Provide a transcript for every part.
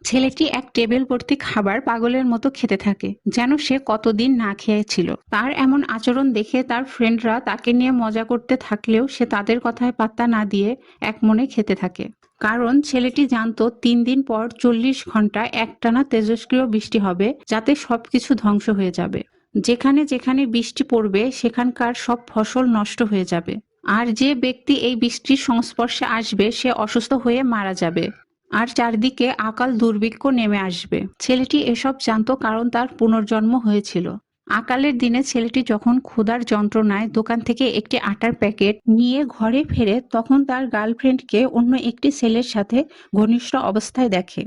ছেলেটি এক টেবিল ভর্তি খাবার পাগলের মতো খেতে থাকে, যেন সে কতদিন না খেয়েছিল। তার এমন আচরণ দেখে তার ফ্রেন্ডরা তাকে নিয়ে মজা করতে থাকলেও সে তাদের কথায় পাত্তা না দিয়ে একমনে খেতে থাকে। কারণ ছেলেটি জানতো 3 দিন পর 40 ঘন্টা একটানা তেজস্ক্রিয় বৃষ্টি হবে, যাতে সবকিছু ধ্বংস হয়ে যাবে। যেখানে যেখানে বৃষ্টি পড়বে সেখানকার সব ফসল নষ্ট হয়ে যাবে। আর যে ব্যক্তি এই বৃষ্টির সংস্পর্শে আসবে সে অসুস্থ হয়ে মারা যাবে। আর চারদিকে আকাল দুর্ভিক্ষ নেমে আসবে। ছেলেটি এসব জানতো কারণ তার পুনর্জন্ম হয়েছিল। আকালের দিনে ছেলেটি যখন ক্ষুধার যন্ত্রণায় দোকান থেকে একটি আটার প্যাকেট নিয়ে ঘরে ফেরে, তখন তার গার্লফ্রেন্ডকে অন্য একটি ছেলের সাথে ঘনিষ্ঠ অবস্থায় দেখে।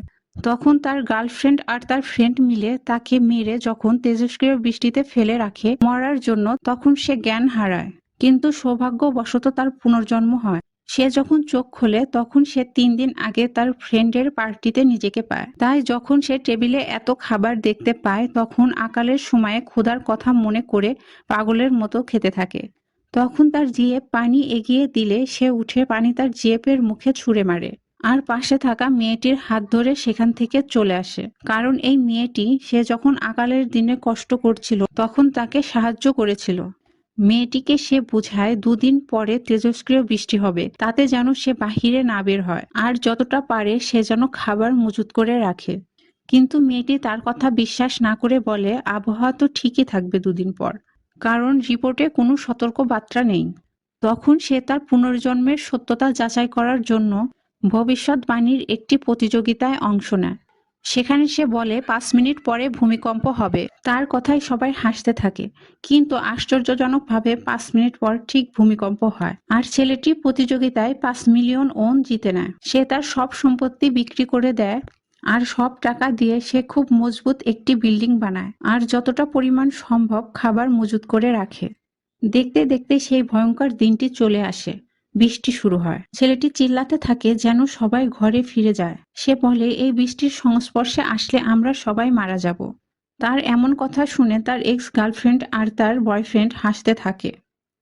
তখন তার গার্লফ্রেন্ড আর তার ফ্রেন্ড মিলে তাকে মেরে যখন তেজস্ক্রিয় বৃষ্টিতে ফেলে রাখে মরার জন্য, তখন সে জ্ঞান হারায়। কিন্তু সৌভাগ্যবশত তার পুনর্জন্ম হয়। সে যখন চোখ খোলে তখন সে 3 দিন আগে তার ফ্রেন্ডের পার্টিতে নিজেকে পায়। তাই যখন সে টেবিলে এত খাবার দেখতে পায় তখন আকালের সময়ে ক্ষুধার কথা মনে করে পাগলের মতো খেতে থাকে। তখন তার জিএফ পানি এগিয়ে দিলে সে উঠে পানি তার জিএফের মুখে ছুঁড়ে মারে। আর পাশে থাকা মেয়েটির হাত ধরে সেখান থেকে চলে আসে। কারণ এই মেয়েটি সে যখন আকালের দিনে কষ্ট করছিল তখন তাকে সাহায্য করেছিল। মেয়েটিকে সে বুঝায় 2 দিন পরে তেজস্ক্রিয় বৃষ্টি হবে, তাতে যেন সে বাহিরে না বের হয়, আর যতটা পারে সে যেন খাবার মজুত করে রাখে। কিন্তু মেয়েটি তার কথা বিশ্বাস না করে বলে আবহাওয়া তো ঠিকই থাকবে 2 দিন পর, কারণ রিপোর্টে কোনো সতর্কবার্তা নেই। তখন সে তার পুনর্জন্মের সত্যতা যাচাই করার জন্য ভবিষ্যৎবাণীর একটি প্রতিযোগিতায় অংশ নেয়। সেখানে সে বলে 5 মিনিট পরে ভূমিকম্প হবে। তার কথায় সবাই হাসতে থাকে, কিন্তু আশ্চর্যজনকভাবে 5 মিনিট পর ঠিক ভূমিকম্প হয়। আর ছেলেটি প্রতিযোগিতায় 5 মিলিয়ন ওন জিতে নেয়। সে তার সব সম্পত্তি বিক্রি করে দেয়, আর সব টাকা দিয়ে সে খুব মজবুত একটি বিল্ডিং বানায়, আর যতটা পরিমাণ সম্ভব খাবার মজুত করে রাখে। দেখতে দেখতে সেই ভয়ঙ্কর দিনটি চলে আসে। বৃষ্টি শুরু হয়। ছেলেটি চিল্লাতে থাকে যেন সবাই ঘরে ফিরে যায়। সে বলে এই বৃষ্টির সংস্পর্শে আসলে আমরা সবাই মারা যাব। তার এমন কথা শুনে তার এক্স গার্লফ্রেন্ড আর তার বয়ফ্রেন্ড হাসতে থাকে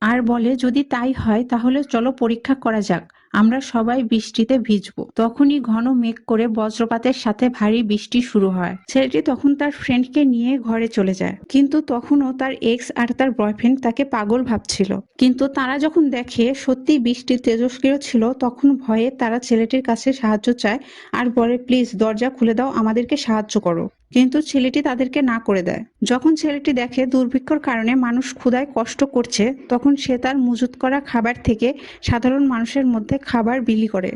আর বলে যদি তাই হয় তাহলে চলো পরীক্ষা করা যাক, আমরা সবাই বৃষ্টিতে ভিজবো। তখনই ঘন মেঘ করে বজ্রপাতের সাথে ভারী বৃষ্টি শুরু হয়। ছেলেটি তখন তার ফ্রেন্ডকে নিয়ে ঘরে চলে যায়, কিন্তু তখনও তার এক্স আর তার বয়ফ্রেন্ড তাকে পাগল ভাবছিল। কিন্তু তারা যখন দেখে সত্যি বৃষ্টি তেজস্ক্রিয় ছিল, তখন ভয়ে তারা ছেলেটির কাছে সাহায্য চায় আর বলে প্লিজ দরজা খুলে দাও, আমাদেরকে সাহায্য করো। কিন্তু ছেলেটি তাদেরকে না করে দেয়। যখন ছেলেটি দেখে দুর্ভিক্ষর কারণে মানুষ ক্ষুধায় কষ্ট করছে, তখন সে তার মজুত করা খাবার থেকে সাধারণ মানুষের মধ্যে খাবার বিলি করে।